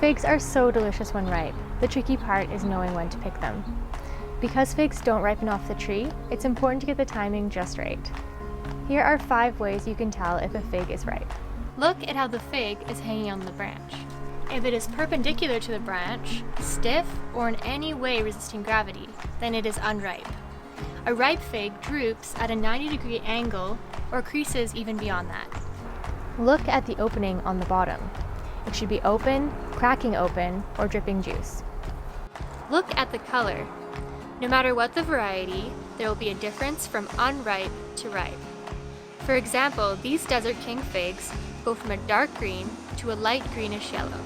Figs are so delicious when ripe. The tricky part is knowing when to pick them. Because figs don't ripen off the tree, it's important to get the timing just right. Here are 5 ways you can tell if a fig is ripe. Look at how the fig is hanging on the branch. If it is perpendicular to the branch, stiff, or in any way resisting gravity, then it is unripe. A ripe fig droops at a 90-degree angle or creases even beyond that. Look at the opening on the bottom. It should be open, cracking open, or dripping juice. Look at the color. No matter what the variety, there will be a difference from unripe to ripe. For example, these Desert King figs go from a dark green to a light greenish yellow.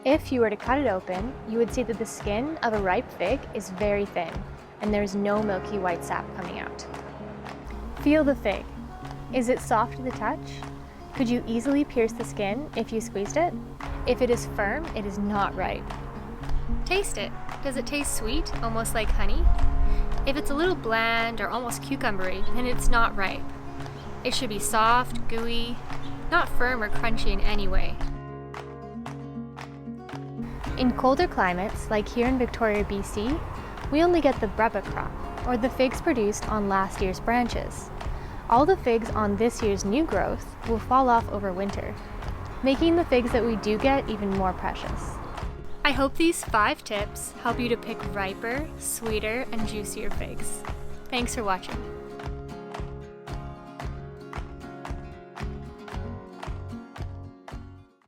If you were to cut it open, you would see that the skin of a ripe fig is very thin, and there is no milky white sap coming out. Feel the fig. Is it soft to the touch? Could you easily pierce the skin if you squeezed it? If it is firm, it is not ripe. Taste it. Does it taste sweet, almost like honey? If it's a little bland or almost cucumbery, then it's not ripe. It should be soft, gooey, not firm or crunchy in any way. In colder climates, like here in Victoria, BC, we only get the breba crop, or the figs produced on last year's branches. All the figs on this year's new growth will fall off over winter, making the figs that we do get even more precious. I hope these 5 tips help you to pick riper, sweeter, and juicier figs. Thanks for watching.